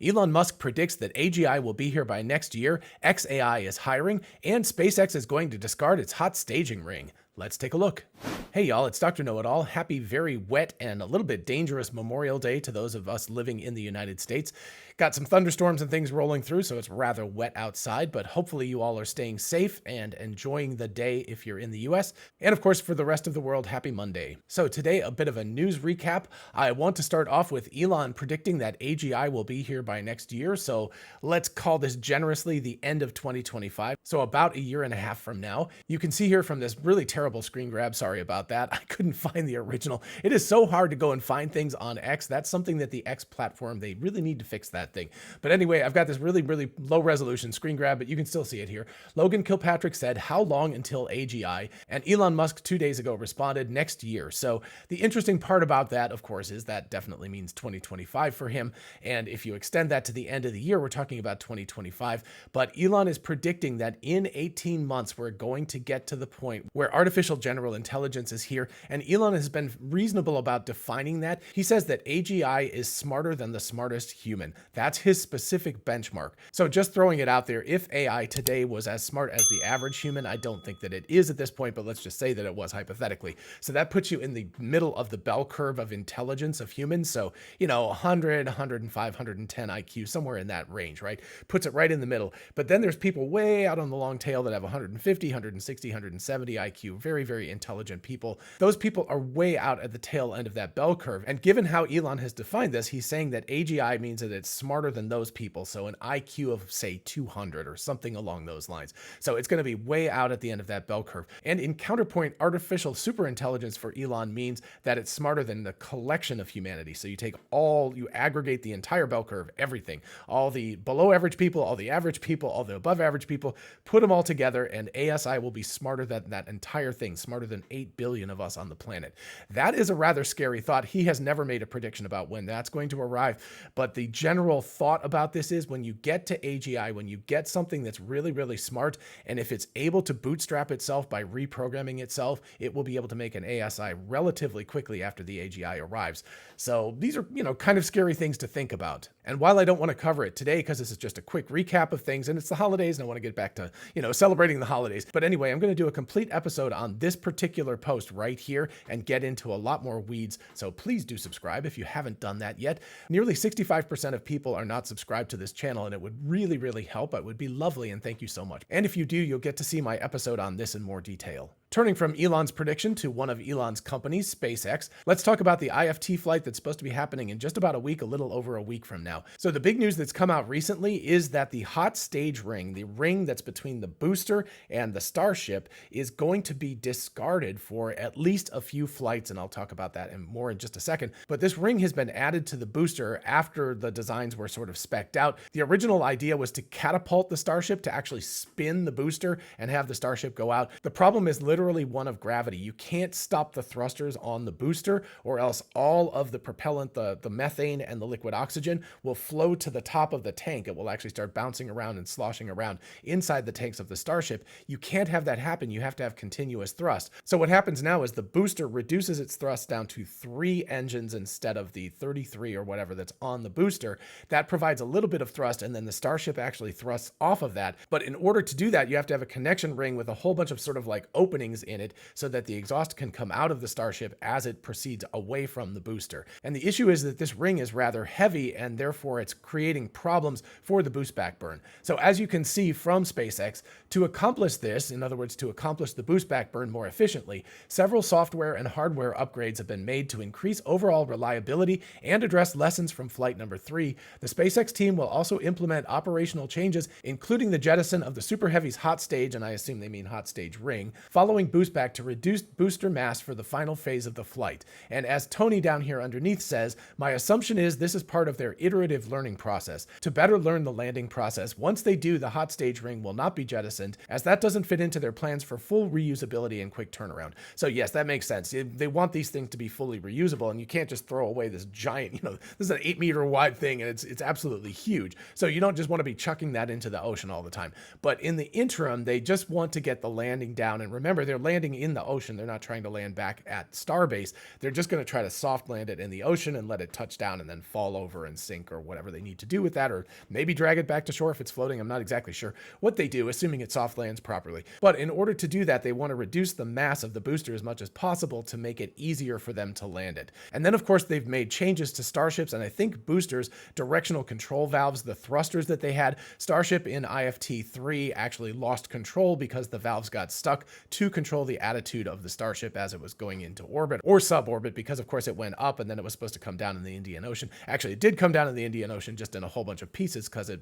Elon Musk predicts that AGI will be here by next year, xAI is hiring, and SpaceX is going to discard its hot staging ring. Let's take a look. Hey y'all, it's Dr. Know-It-All. Happy very wet and a little bit dangerous Memorial Day to those of us living in the United States. Got some thunderstorms and things rolling through, so it's rather wet outside, but hopefully you all are staying safe and enjoying the day if you're in the US. And of course, for the rest of the world, happy Monday. So today, a bit of a news recap. I want to start off with Elon predicting that AGI will be here by next year, so let's call this generously the end of 2025, so about a year and a half from now. You can see here from this really terrible screen grab, sorry about that, I couldn't find the original. It is so hard to go and find things on X. That's something that the X platform, they really need to fix that thing. But anyway, I've got this really low resolution screen grab, but you can still see it here. Logan Kilpatrick said, "How long until AGI?" And Elon Musk 2 days ago responded, "Next year." So the interesting part about that, of course, is that definitely means 2025 for him. And if you extend that to the end of the year, we're talking about 2025. But Elon is predicting that in 18 months, we're going to get to the point where artificial general intelligence is here. And Elon has been reasonable about defining that. He says that AGI is smarter than the smartest human. That's his specific benchmark. So just throwing it out there, if AI today was as smart as the average human, I don't think that it is at this point, but let's just say that it was hypothetically. So that puts you in the middle of the bell curve of intelligence of humans. So, 100, 105, 110 IQ, somewhere in that range, right? Puts it right in the middle. But then there's people way out on the long tail that have 150, 160, 170 IQ, very intelligent people. Those people are way out at the tail end of that bell curve. And given how Elon has defined this, he's saying that AGI means that it's smarter than those people. So an IQ of say 200 or something along those lines. So it's going to be way out at the end of that bell curve. And in counterpoint, artificial superintelligence for Elon means that it's smarter than the collection of humanity. So you aggregate the entire bell curve, everything, all the below average people, all the average people, all the above average people, put them all together, and ASI will be smarter than that entire thing, smarter than 8 billion of us on the planet. That is a rather scary thought. He has never made a prediction about when that's going to arrive, but the general thought about this is when you get to AGI, when you get something that's really smart, and if it's able to bootstrap itself by reprogramming itself, it will be able to make an ASI relatively quickly after the AGI arrives. So these are, kind of scary things to think about. And while I don't want to cover it today, because this is just a quick recap of things, and it's the holidays, and I want to get back to, celebrating the holidays. But anyway, I'm going to do a complete episode on this particular post right here and get into a lot more weeds. So please do subscribe if you haven't done that yet. Nearly 65% of people are not subscribed to this channel, and it would really help. It would be lovely, and thank you so much. And if you do, you'll get to see my episode on this in more detail. Turning from Elon's prediction to one of Elon's companies, SpaceX, let's talk about the IFT flight that's supposed to be happening in just about a week, a little over a week from now. So the big news that's come out recently is that the hot stage ring, the ring that's between the booster and the Starship, is going to be discarded for at least a few flights, and I'll talk about that and more in just a second. But this ring has been added to the booster after the designs were sort of spec'd out. The original idea was to catapult the Starship, to actually spin the booster and have the Starship go out. The problem is literally one of gravity. You can't stop the thrusters on the booster, or else all of the propellant, the methane and the liquid oxygen, will flow to the top of the tank. It will actually start bouncing around and sloshing around inside the tanks of the Starship. You can't have that happen. You have to have continuous thrust. So what happens now is the booster reduces its thrust down to 3 engines instead of the 33 or whatever that's on the booster. That provides a little bit of thrust, and then the Starship actually thrusts off of that. But in order to do that, you have to have a connection ring with a whole bunch of sort of like openings in it so that the exhaust can come out of the Starship as it proceeds away from the booster. And the issue is that this ring is rather heavy, and therefore it's creating problems for the boost back burn. So as you can see from SpaceX, to accomplish this, in other words, to accomplish the boost back burn more efficiently, several software and hardware upgrades have been made to increase overall reliability and address lessons from flight number 3. The SpaceX team will also implement operational changes, including the jettison of the Super Heavy's hot stage, and I assume they mean hot stage ring, following boost back to reduce booster mass for the final phase of the flight. And as Tony down here underneath says, my assumption is this is part of their iterative learning process to better learn the landing process. Once they do, the hot stage ring will not be jettisoned, as that doesn't fit into their plans for full reusability and quick turnaround. So yes, that makes sense. They want these things to be fully reusable, and you can't just throw away this giant, this is an 8-meter wide thing, and it's absolutely huge. So you don't just want to be chucking that into the ocean all the time. But in the interim, they just want to get the landing down. And remember, they're landing in the ocean. They're not trying to land back at Starbase. They're just going to try to soft land it in the ocean and let it touch down and then fall over and sink or whatever they need to do with that, or maybe drag it back to shore if it's floating. I'm not exactly sure what they do, assuming it soft lands properly. But in order to do that, they want to reduce the mass of the booster as much as possible to make it easier for them to land it. And then, of course, they've made changes to starships and I think boosters, directional control valves, the thrusters that they had. Starship in IFT-3 actually lost control because the valves got stuck to control the attitude of the Starship as it was going into orbit or suborbit, because of course it went up and then it was supposed to come down in the Indian Ocean. Actually, it did come down in the Indian Ocean, just in a whole bunch of pieces because it,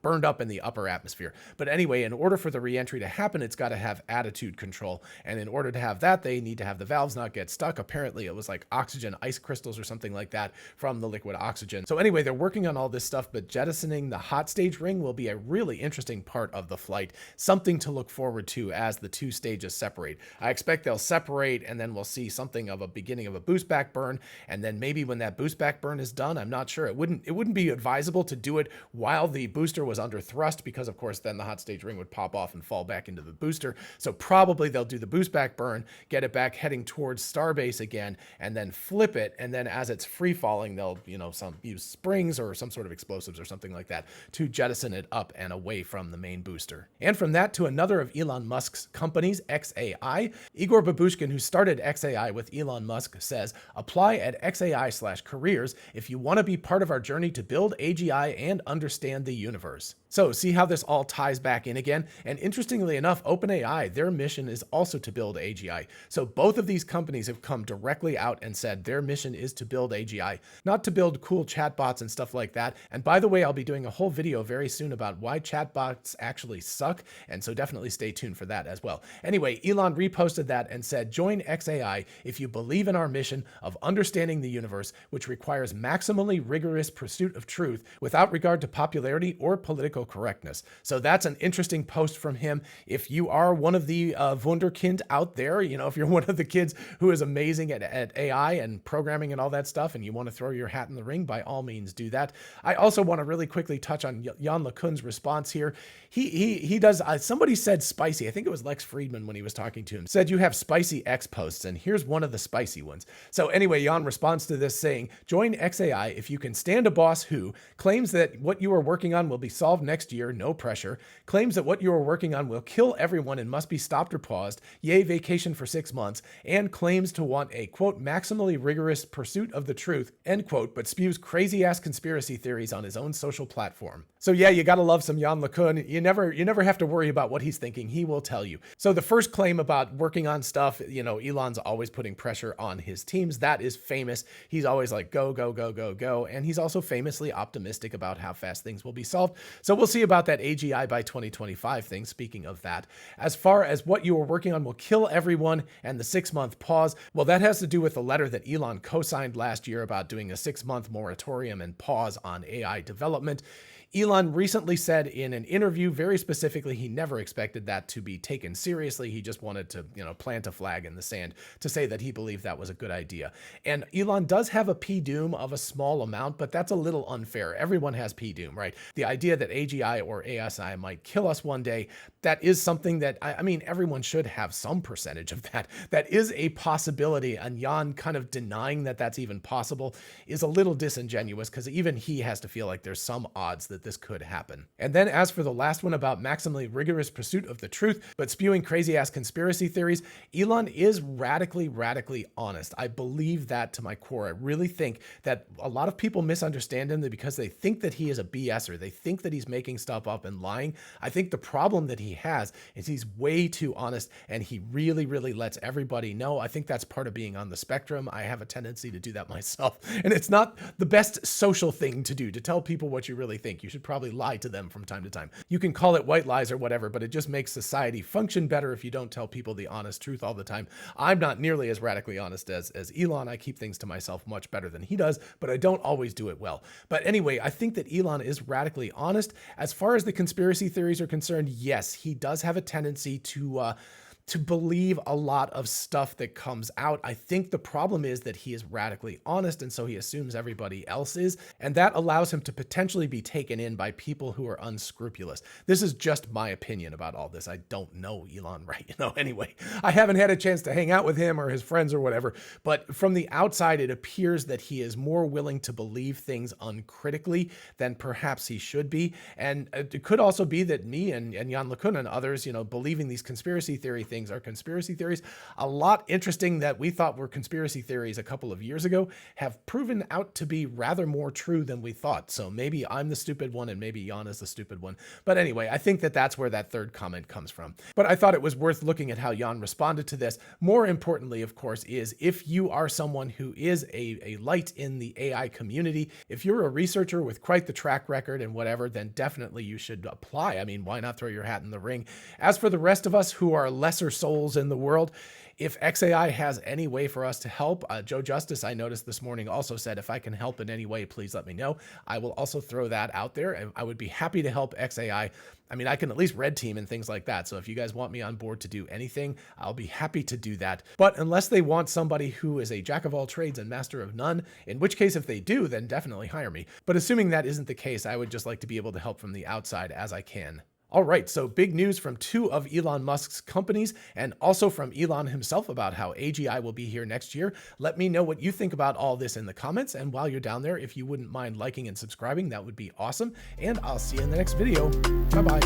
burned up in the upper atmosphere. But anyway, in order for the reentry to happen, it's got to have attitude control. And in order to have that, they need to have the valves not get stuck. Apparently it was like oxygen ice crystals or something like that from the liquid oxygen. So anyway, they're working on all this stuff, but jettisoning the hot stage ring will be a really interesting part of the flight, something to look forward to as the two stages separate. I expect they'll separate and then we'll see something of a beginning of a boost back burn. And then maybe when that boost back burn is done, I'm not sure. It wouldn't be advisable to do it while the booster was under thrust, because of course then the hot stage ring would pop off and fall back into the booster. So probably they'll do the boost back burn, get it back heading towards Starbase again, and then flip it. And then as it's free falling, they'll, use springs or some sort of explosives or something like that to jettison it up and away from the main booster. And from that to another of Elon Musk's companies, xAI. Igor Babushkin, who started xAI with Elon Musk, says, apply at xAI/careers if you want to be part of our journey to build AGI and understand the universe. So see how this all ties back in again? And interestingly enough, OpenAI, their mission is also to build AGI. So both of these companies have come directly out and said their mission is to build AGI, not to build cool chatbots and stuff like that. And by the way, I'll be doing a whole video very soon about why chatbots actually suck. And so definitely stay tuned for that as well. Anyway, Elon reposted that and said, join xAI if you believe in our mission of understanding the universe, which requires maximally rigorous pursuit of truth without regard to popularity or political correctness. So that's an interesting post from him. If you are one of the Wunderkind out there, if you're one of the kids who is amazing at AI and programming and all that stuff, and you want to throw your hat in the ring, by all means do that. I also want to really quickly touch on Yann LeCun's response here. He does, somebody said spicy, I think it was Lex Friedman when he was talking to him, said you have spicy X posts, and here's one of the spicy ones. So anyway, Yann responds to this saying, join xAI if you can stand a boss who claims that what you are working on will be solved next year, no pressure, claims that what you are working on will kill everyone and must be stopped or paused, yay vacation for 6 months, and claims to want a, quote, maximally rigorous pursuit of the truth, end quote, but spews crazy ass conspiracy theories on his own social platform. So yeah, you gotta love some Yann LeCun. You never have to worry about what he's thinking. He will tell you. So the first claim about working on stuff, Elon's always putting pressure on his teams. That is famous. He's always like, go, go, go, go, go. And he's also famously optimistic about how fast things will be solved. So we'll see about that AGI by 2025 thing. Speaking of that, as far as what you are working on will kill everyone and the 6-month pause, well, that has to do with the letter that Elon co-signed last year about doing a 6-month moratorium and pause on AI development. Elon recently said in an interview very specifically he never expected that to be taken seriously. He just wanted to, plant a flag in the sand to say that he believed that was a good idea. And Elon does have a P-doom of a small amount, but that's a little unfair. Everyone has P-doom, right? The idea that AGI or ASI might kill us one day, that is something that, I mean, everyone should have some percentage of that. That is a possibility, and Yann kind of denying that that's even possible is a little disingenuous, because even he has to feel like there's some odds that this could happen. And then as for the last one about maximally rigorous pursuit of the truth, but spewing crazy ass conspiracy theories, Elon is radically honest. I believe that to my core. I really think that a lot of people misunderstand him because they think that he is a BSer. They think that he's making stuff up and lying. I think the problem that he has is he's way too honest, and he really lets everybody know. I think that's part of being on the spectrum. I have a tendency to do that myself, and it's not the best social thing to do, to tell people what you really think. You should probably lie to them from time to time. You can call it white lies or whatever, but it just makes society function better if you don't tell people the honest truth all the time. I'm not nearly as radically honest as Elon. I keep things to myself much better than he does, but I don't always do it well. But anyway, I think that Elon is radically honest. As far as the conspiracy theories are concerned, yes, he does have a tendency to to believe a lot of stuff that comes out. I think the problem is that he is radically honest, and so he assumes everybody else is, and that allows him to potentially be taken in by people who are unscrupulous. This is just my opinion about all this. I don't know Elon, right? Anyway, I haven't had a chance to hang out with him or his friends or whatever, but from the outside, it appears that he is more willing to believe things uncritically than perhaps he should be. And it could also be that me and Yann LeCun and others, believing these conspiracy theory things are conspiracy theories. A lot interesting that we thought were conspiracy theories a couple of years ago have proven out to be rather more true than we thought. So maybe I'm the stupid one and maybe Yann is the stupid one. But anyway, I think that that's where that third comment comes from. But I thought it was worth looking at how Yann responded to this. More importantly, of course, is if you are someone who is a light in the AI community, if you're a researcher with quite the track record and whatever, then definitely you should apply. I mean, why not throw your hat in the ring? As for the rest of us who are lesser souls in the world, if xAI has any way for us to help, Joe Justice, I noticed this morning, also said, if I can help in any way, please let me know. I will also throw that out there, and I would be happy to help xAI. I mean, I can at least red team and things like that. So if you guys want me on board to do anything, I'll be happy to do that. But unless they want somebody who is a jack of all trades and master of none, in which case if they do, then definitely hire me. But assuming that isn't the case, I would just like to be able to help from the outside as I can. All right, so big news from two of Elon Musk's companies and also from Elon himself about how AGI will be here next year. Let me know what you think about all this in the comments. And while you're down there, if you wouldn't mind liking and subscribing, that would be awesome. And I'll see you in the next video. Bye-bye.